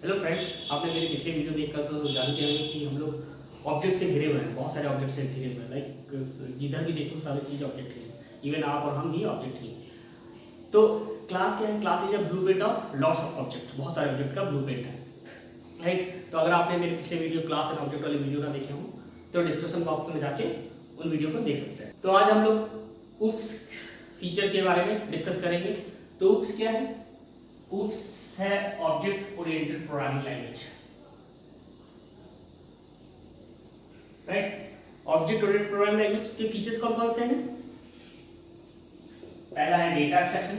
Hello friends, आपने मेरे पिछले वीडियो देखकर तो जानते होंगे कि हम लोग ऑब्जेक्ट से घिरे हुए हैं, बहुत सारे ऑब्जेक्ट से घिरे हुए हैं। लाइक जिधर भी देखो सारी चीज़ ऑब्जेक्ट ही है, इवन आप और हम भी ऑब्जेक्ट ही हैं। तो क्लास क्या है? Class is a blueprint of lots of object, बहुत सारे ऑब्जेक्ट का ब्लूप्रिंट है, राइट। तो अगर आपने मेरे पिछले वीडियो क्लास एंड ऑब्जेक्ट वाले वीडियो ना देखे हों तो डिस्क्रिप्शन बॉक्स में जाके उन वीडियो को देख सकते हैं। तो आज हम लोग उप्स फीचर के बारे में डिस्कस करेंगे। तो उप्स क्या है? उप्स है object oriented programming language, right. Object oriented programming language के फीचर्स कौन कौन से हैं? पहला है डेटा एब्स्ट्रैक्शन,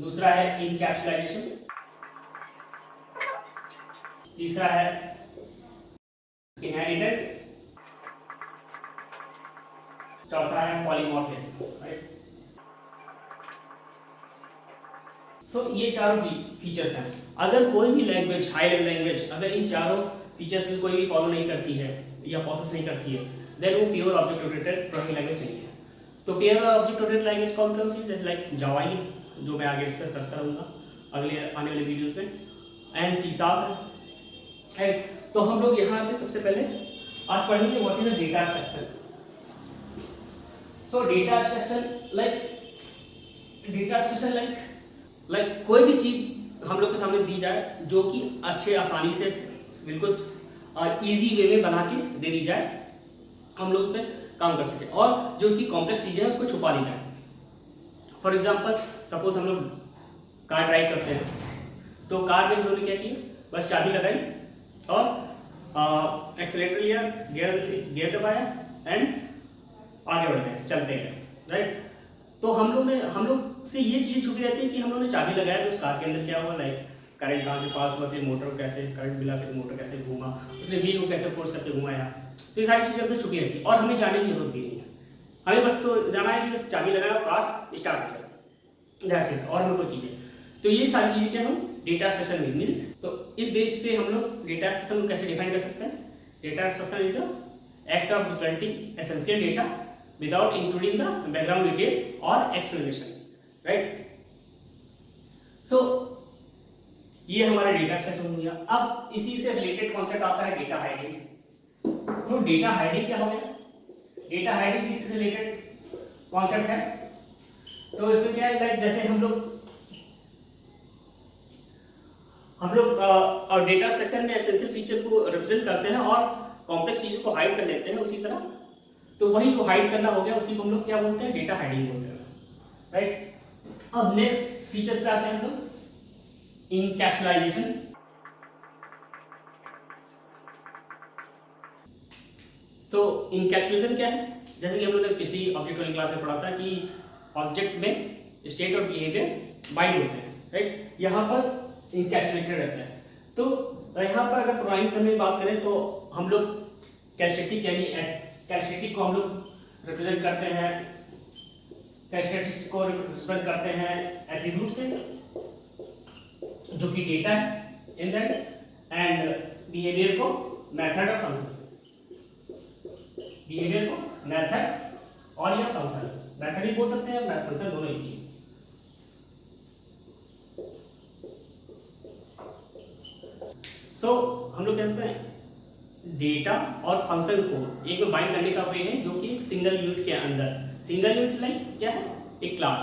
दूसरा है इनकैप्सुलाइजेशन, तीसरा है इनहेरिटेंस, चौथा है पॉलीमॉर्फिज्म, राइट। सो ये चारों फीचर्स हैं। अगर कोई भी लैंग्वेज, हाई लेवल लैंग्वेज, अगर इन चारों फीचर्स में कोई भी फॉलो नहीं करती है या प्रोसेस नहीं करती है, देन वो pure object oriented programming language नहीं है। तो प्योर ऑब्जेक्ट ओरिएंटेड लैंग्वेज कौन कौन सी? जैसे लाइक जावा, जो मैं आगे डिस्कस करता रहूँगा अगले आने वाले वीडियोस में, एंड सी शार्प, राइट। तो हम लोग यहाँ पे सबसे पहले आज पढ़ेंगे what is a data abstraction. So data abstraction like कोई भी चीज हम लोग के सामने दी जाए जो कि अच्छे आसानी से बिल्कुल इजी वे में बना के दे दी जाए, हम लोग पे काम कर सके, और जो उसकी कॉम्प्लेक्स चीजें हैं उसको छुपा ली जाए। फॉर एग्जांपल सपोज हम लोग कार ड्राइव करते हैं, तो कार में हम लोगों ने क्या किया? बस चाबी लगाई और एक्सीलरेटर लिया, गियर दबाया एंड आगे बढ़ गए, चलते गए, राइट। तो हम लोग से ये चीज़ें छुपी रहती है कि हम लोगों ने चाबी लगाया तो उस कार के अंदर क्या हुआ, लाइक करंट कहाँ से पास हुआ, फिर मोटर कैसे करंट मिला, फिर मोटर कैसे घूमा, उसने व्हील को कैसे फोर्स करके घुमाया। तो ये सारी चीज़ें तो छुपी रहती है और हमें जाने की जरूरत भी नहीं है। हमें बस तो जाना है कि बस चाबी लगाया और कार स्टार्ट हो जाए, दैट्स इट, और हमें कोई चीज़ें। तो ये सारी चीज़ें क्या हम डेटा एब्स्ट्रैक्शन मीन्स। तो इस बेस पे हम लोग डेटा एब्स्ट्रैक्शन को कैसे डिफाइन कर सकते हैं? Data abstraction is a act of representing essential data without including the background details or explanation, right? So ये हमारा डेटा एब्स्ट्रैक्शन हो गया। अब इसी से रिलेटेड कॉन्सेप्ट आता है डेटा हाइडिंग। तो डेटा हाइडिंग क्या हो गया? डेटा हाइडिंग इससे रिलेटेड कॉन्सेप्ट है। तो इसमें क्या है, लाइक जैसे हम लोग डेटा एब्स्ट्रैक्शन में एसेंशियल फीचर को रिप्रेजेंट करते हैं और कॉम्प्लेक्स चीजों को हाइड कर लेते हैं, उसी तरह तो वही जो हाइड करना हो गया उसी को हम लोग क्या बोलते हैं? डेटा हाइडिंग बोलते हैं, राइट। अब नेक्स्ट फीचर्स पे आते हैं हम लोग, इनकैप्सुलाइजेशन। तो इनकैप्सुलेशन क्या है? जैसे कि हम लोगों ने पिछली ऑब्जेक्ट वाली क्लास में पढ़ा था कि ऑब्जेक्ट में स्टेट और बिहेवियर बाइंड होते हैं, राइट। यहाँ पर इनकैप्सुलेटेड रहता है। तो यहाँ पर अगर प्रोग्रामिंग टर्म में बात करें तो हम लोग कैरेक्टरिस्टिक यानी कैरेक्टरिस्टिक को हम लोग रिप्रेजेंट करते हैं, कैरेक्टरिस्टिक्स को रिप्रेजेंट करते हैं एट्रीब्यूट से, जो कि डेटा है इन दैट, एंड बिहेवियर को मेथड और फंक्शन से। बिहेवियर को मेथड और या फंक्शन, मेथड ही बोल सकते हैं, फंक्शन दोनों ही। सो हम लोग कहते हैं डेटा और फंक्शन को एक में बाइंड करने का वे है जो कि एक सिंगल यूनिट के अंदर, सिंगल यूनिट लाइक क्या है? एक क्लास।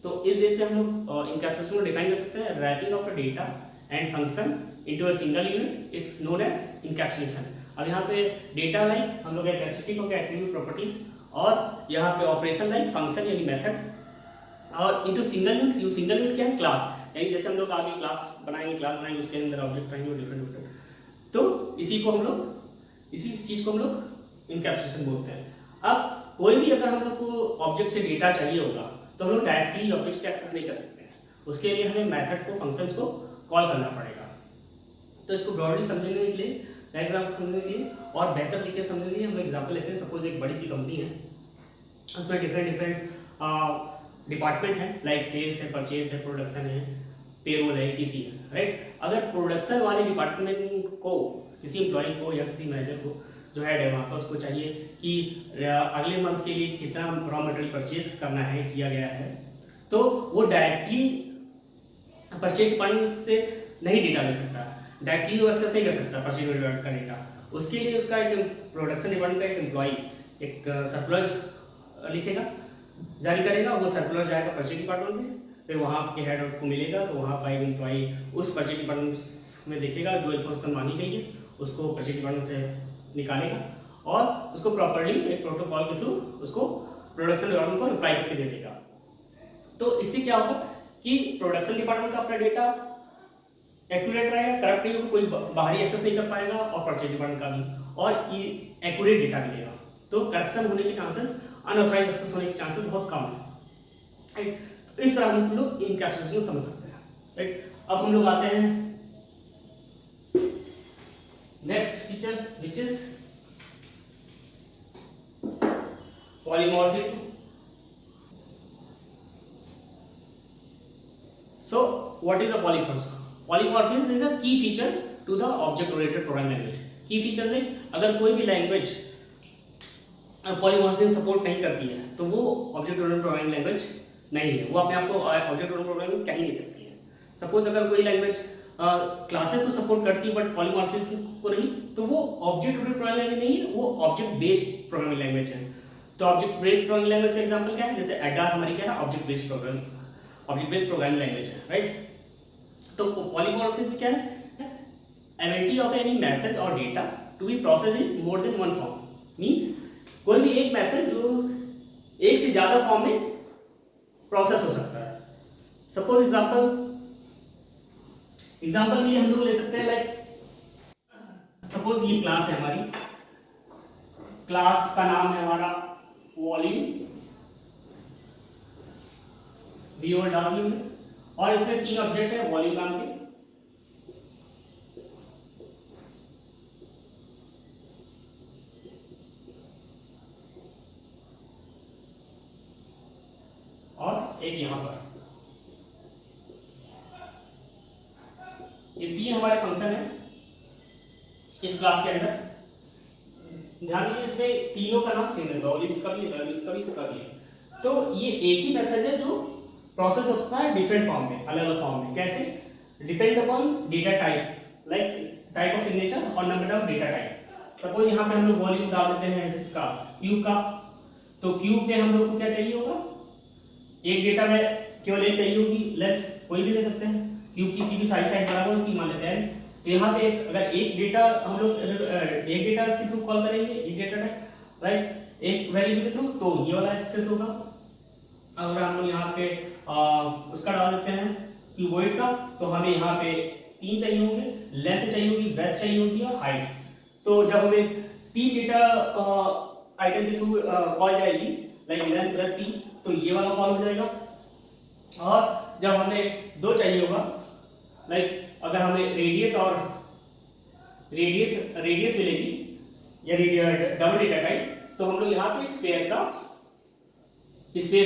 तो इस बेस पे हम लोग इनकैप्सुलेशन को डिफाइन कर सकते हैं। Wrapping of a data and function into a single unit is known as encapsulation. अब यहाँ पे डेटा लाइक हम लोग कैरेक्टरिस्टिक हो गया, एट्रीब्यूट प्रॉपर्टीज, और यहाँ पे ऑपरेशन लाइक फंक्शन यानी मेथड, और into single unit. You single unit क्या है? क्लास। यानी जैसे हम लोग आगे क्लास बनाएंगे उसके अंदर ऑब्जेक्ट रहेंगे डिफरेंट, तो इसी चीज को हम लोग इनकैप्सुलेशन बोलते हैं। अब कोई भी अगर हम लोग को ऑब्जेक्ट से डेटा चाहिए होगा तो हम लोग डायरेक्टली ऑब्जेक्ट से एक्सेस नहीं कर सकते हैं, उसके लिए हमें मेथड को, फंक्शंस को कॉल करना पड़ेगा। तो इसको ब्रॉडली समझने के लिए, डायग्राम समझने के लिए और बेहतर तरीके से समझने के लिए हम लोग एग्जाम्पल लेते हैं। सपोज एक बड़ी सी कंपनी है, उसमें डिफरेंट डिपार्टमेंट है, लाइक सेल्स है, परचेज है, प्रोडक्शन है, पेरोल है, टीसी है, राइट। अगर प्रोडक्शन वाले डिपार्टमेंट को, किसी एम्प्लॉय को या किसी मैनेजर को जो हेड है वहाँ पर, उसको चाहिए कि अगले मंथ के लिए कितना रॉ मटेरियल परचेज करना है, किया गया है, तो वो डायरेक्टली परचेज डिपार्टमेंट से नहीं डेटा ले सकता, डायरेक्टली वो एक्सेस नहीं कर सकता परचेज डिपार्टमेंट का डेटा। उसके लिए उसका एक प्रोडक्शन डिपार्टमेंट का एक एम्प्लॉई एक सर्कुलर लिखेगा, जारी करेगा, वो सर्कुलर जाएगा परचेज डिपार्टमेंट में, फिर वहाँ के हेड को मिलेगा, तो वहाँ का एक एम्प्लॉई उस परचेज डिपार्टमेंट में देखेगा जो इन्फॉर्मेशन मांगी गई है उसको परचेज डिपार्टमेंट से निकालेगा और उसको प्रॉपर्ली एक प्रोटोकॉल के थ्रू उसको प्रोडक्शन डिपार्टमेंट को रिप्लाई करके दे देगा। तो इससे क्या होगा कि प्रोडक्शन डिपार्टमेंट का अपना डेटा एक्यूरेट रहेगा, करप्ट नहीं होगा, कोई बाहरी एक्सेस नहीं कर पाएगा, और परचेज डिपार्टमेंट का भी, और एक्यूरेट डेटा मिलेगा। तो करप्शन होने के चांसेस, अनऑथराइज एक्सेस होने के चांसेस बहुत कम है, राइट। तो इस तरह हम लोग इनकैप्सुलेशन समझ सकते हैं, राइट। अब हम लोग आते हैं next feature which is polymorphism. So what is a polymorphism? Polymorphism is a key feature to the object-oriented programming language. Key feature में अगर कोई भी लैंग्वेज पॉलीमॉर्फिज्म सपोर्ट नहीं करती है तो वो ऑब्जेक्ट-ओरिएंटेड प्रोग्रामिंग लैंग्वेज नहीं है, वो अपने आप को ऑब्जेक्ट-ओरिएंटेड प्रोग्रामिंग कह ही नहीं सकती है। सपोज अगर कोई लैंग्वेज क्लासेस को सपोर्ट करती है बट पॉलीमॉर्फिज्म को नहीं, तो वो ऑब्जेक्ट-ओरिएंटेड प्रोग्रामिंग लैंग्वेज नहीं है, वो ऑब्जेक्ट बेस्ड प्रोग्रामिंग लैंग्वेज है। तो ऑब्जेक्ट बेस्ड प्रोग्रामिंग लैंग्वेज का एग्जांपल क्या है? जैसे एडा हमारी क्या है, ऑब्जेक्ट बेस्ड प्रोग्रामिंग लैंग्वेज है, राइट। तो पॉलीमॉर्फिज्म क्या है? एबिलिटी ऑफ एनी मैसेज और data to be processed in more than one form, means कोई भी एक मैसेज जो एक से ज्यादा फॉर्म में प्रोसेस हो सकता है। सपोज एग्जांपल लिए हम लोग ले सकते हैं, लाइक सपोज ये क्लास है हमारी, क्लास का नाम है हमारा वॉल्यूम, VOW, और इसमें 3 ऑब्जेक्ट है वॉल्यूम नाम के, और एक यहां पर। ये 3 हमारे फंक्शन है इस क्लास के अंदर। ध्यान दीजिए इसमें तीनों का नाम सेम है, वॉल्यूम इसका भी है, इसका भी, इसका भी है। तो ये एक ही मैसेज है जो प्रोसेस होता है डिफरेंट फॉर्म में, अलग अलग फॉर्म में। कैसे? Depend upon data type, like type of signature और number of data type. Suppose यहाँ पे हम लोग वॉल्यूम डाल देते हैं इसका क्यूब का, तो क्यूब पे हम लोग को क्या चाहिए होगा? एक डेटा में केवल एक चाहिए होगी, लेंथ कोई भी ले सकते हैं, क्यूब की भी साइड बराबर की मान लेते हैं। तो यहाँ पे अगर एक डेटा हम लोग एक डेटा के थ्रू कॉल करेंगे, एक डेटा टाइप, राइट, एक वेरिएबल के थ्रू, तो ये वाला एक्सेस होगा। अगर हम लोग यहाँ पे उसका डाल देते हैं क्यूबॉइड का, तो हमें यहाँ पे 3 चाहिए होंगे, लेंथ चाहिए होगी, ब्रेथ चाहिए होगी और हाइट। तो जब हमें 3 डेटा आइटम के थ्रू कॉल जाएगी, लाइक लेंथ, ब्रेथ, 3, तो ये वाला कॉल हो जाएगा। और जब हमें 2 चाहिए होगा, लाइक अगर हमें रेडियस मिलेगी या डबल डेटा टाइप, तो हम लोग यहाँ पे स्फीयर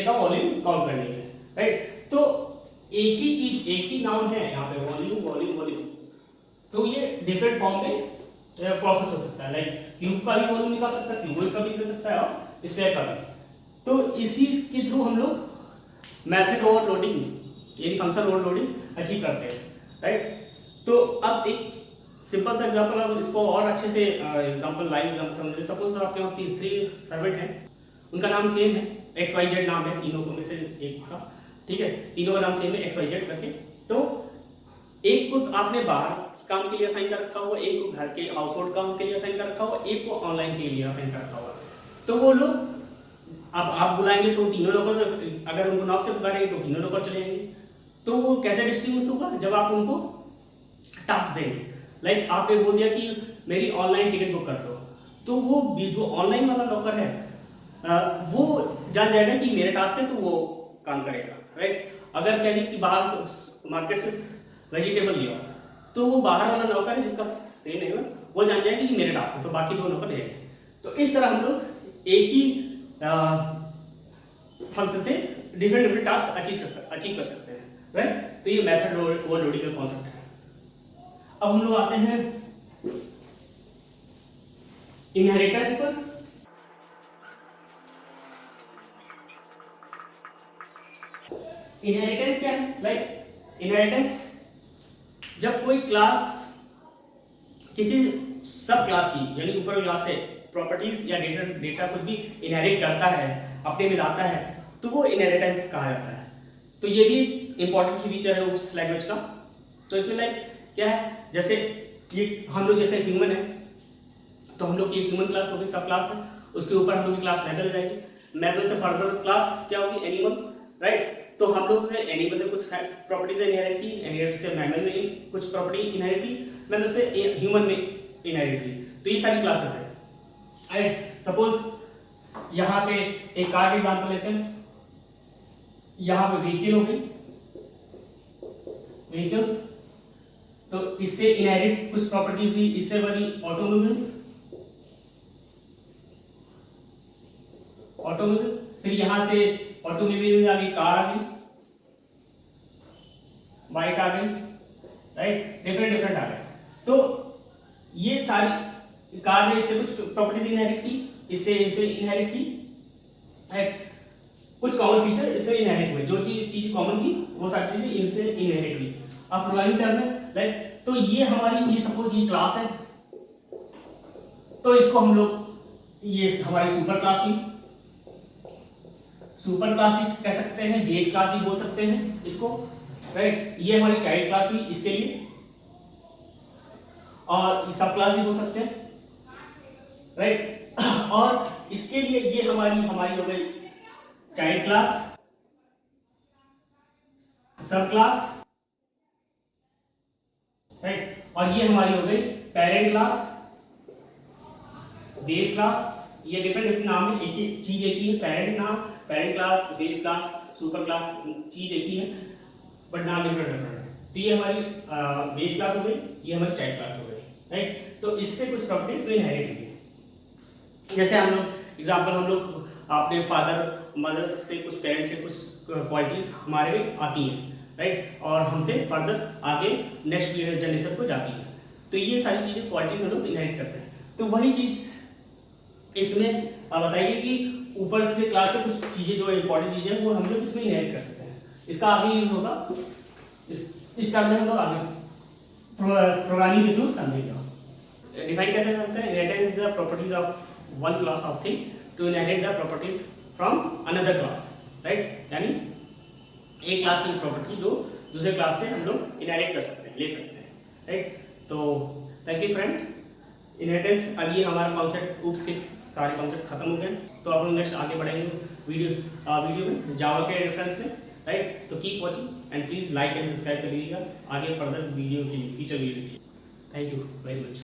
का वॉल्यूम काउंट कर लेंगे, राइट। तो एक ही चीज, एक ही नाउन है यहाँ पे, वॉल्यूम। तो ये डिफरेंट फॉर्म में प्रोसेस हो सकता है, लाइक क्यूब का भी वॉल्यूम निकाल सकता है, क्यूबॉइड का भी निकल सकता है, और स्फीयर का भी। तो इसी के थ्रू हम लोग मेथड ओवरलोडिंग यानी फंक्शन ओवरलोडिंग अचीव करते हैं, राइट। तो अब एक सिंपल सा एग्जांपल, अब इसको और अच्छे से एग्जांपल लाइव एग्जांपल समझ लीजिए। सपोज आपके वहाँ 3 सर्वेंट हैं, उनका नाम सेम है, XYZ नाम है तीनों में से एक का, ठीक है, तीनों का नाम सेम है XYZ करके। तो एक को आपने बाहर काम के लिए असाइन कर रखा हुआ, एक को घर के हाउस होल्ड काम के लिए असाइन कर रखा हुआ, एक को ऑनलाइन के लिए असाइन कर रखा हुआ। तो वो लोग अब आप बुलाएंगे तो तीनों लोग, अगर उनको नॉक से पुकारेंगे तो तीनों लोग चले जाएंगे। तो वो कैसे डिस्ट्रीब्यूट होगा? जब आप उनको टास्क देंगे, लाइक आपने बोल दिया कि मेरी ऑनलाइन टिकट बुक कर दो, तो वो जो ऑनलाइन वाला नौकर है वो जान जाएगा कि मेरे टास्क है, तो वो काम करेगा, राइट। अगर कहेंगे कि बाहर मार्केट से वेजिटेबल लिया, तो वो बाहर वाला नौकर है जिसका सेम है वो जान जाएगा कि मेरे टास्क है, तो बाकी 2 नौकर रहेंगे। तो इस तरह हम लोग एक ही फंक्शन से डिफरेंट टास्क अचीव कर सकते हैं, राइट। तो ये मेथड ओवरलोडिंग का कॉन्सेप्ट है। अब हम लोग आते हैं इनहेरिटेंस पर। इनहेरिटेंस क्या है? लाइक इनहेरिटेंस जब कोई क्लास किसी सब क्लास की यानी ऊपर क्लास से प्रॉपर्टीज या डेटा कुछ भी इनहेरिट करता है, अपने में लाता है, तो वो इनहेरिटेंस कहा जाता है। तो ये भी इंपॉर्टेंट फीचर है उस लैंग्वेज का। तो इसमें लाइक क्या है, जैसे ये हम लोग जैसे ह्यूमन है, तो हम लोग की ह्यूमन क्लास होगी, सब क्लास है, उसके ऊपर हम लोग की क्लास मैमल रहेगी, मैमल से फर्दर क्लास क्या होगी, एनिमल, राइट। तो हम लोग ने एनिमल से कुछ प्रॉपर्टीज इनहेरिट की, एनिमल से मैमल में कुछ प्रॉपर्टी इनहेरिट की, मैमल से ह्यूमन में इनहेरिट की। तो ये सारी क्लासेस है, राइट। सपोज यहाँ पे एक कार का एग्जांपल लेते हैं, यहाँ पे व्हीकल हो गई, व्हीकल्स, तो इससे इनहेरिट कुछ प्रॉपर्टीज हुई, इससे बनी ऑटोमोबाइल्स, ऑटोमोबाइल, फिर यहां से ऑटोमोबाइल में आ गई कार आ गई, बाइक आ गई, राइट, डिफरेंट आ गए। तो ये सारी कार ने इससे कुछ प्रॉपर्टीज इनहेरिट की, इससे इनहेरिट की, राइट। कुछ कॉमन फीचर इससे इनहेरिट हुए, जो चीज कॉमन थी वो सारी चीजें इनसे इनहेरिट हुई। अब प्रोग्रामिंग टर्म में, राइट, तो ये हमारी ये सपोज ये क्लास है, तो इसको हम लोग ये हमारी सुपर क्लास हुई, सुपर क्लास भी कह सकते हैं, बेस क्लास भी बोल सकते हैं इसको, राइट। ये हमारी चाइल्ड क्लास हुई इसके लिए, और सब क्लास भी बोल सकते हैं, राइट। और इसके लिए ये हमारी हो गई चाइल्ड क्लास, सब क्लास, राइट। और ये हमारी हो गई पेरेंट क्लास, बेस क्लास। ये डिफरेंट नाम है, एक ही चीज एक ही है, पेरेंट नाम, parent class, base class, super class, चीज एक ही है बट नाम डिफरेंट है। तो ये हमारी बेस क्लास हो गई, ये हमारी चाइल्ड क्लास हो गई, राइट। तो इससे कुछ प्रॉपर्टीज में इनहेरिट हुई, जैसे हम लोग एग्जांपल, हम लोग अपने फादर मदर से कुछ, पेरेंट्स से कुछ क्वालिटीज हमारे में आती हैं, राइट, और हमसे फर्दर आगे नेक्स्ट जनरेशन को जाती है। तो ये सारी चीजें क्वालिटीज हम लोग इनहेरिट करते हैं। तो वही चीज इसमें बताइए कि ऊपर से क्लास से कुछ चीजें जो इंपॉर्टेंट चीजें हैं वो हम लोग इसमें इनहेरिट कर सकते हैं। इसका आगे यूज होगा, इस टर्म में हम लोग आगे प्रोग्रामिंग के थ्रू समझेंगे। डिफाइन कैसे करते हैं, inheritance is the properties of one class of thing to inherit the properties from another class, right. यानी एक क्लास की प्रॉपर्टी जो दूसरे क्लास से हम लोग इनहेरिट कर सकते हैं, ले सकते हैं, राइट। तो थैंक यू फ्रेंड। इनहेरिटेंस, अब ये हमारा कॉन्सेप्ट ऊप्स के सारे कॉन्सेप्ट खत्म हो गए। तो आप लोग नेक्स्ट आगे बढ़ेंगे वीडियो में जावा के रेफरेंस में, राइट। तो keep watching and please like and subscribe करिएगा आगे फर्दर वीडियो के लिए, फ्यूचर वीडियो के लिए। Thank you very much.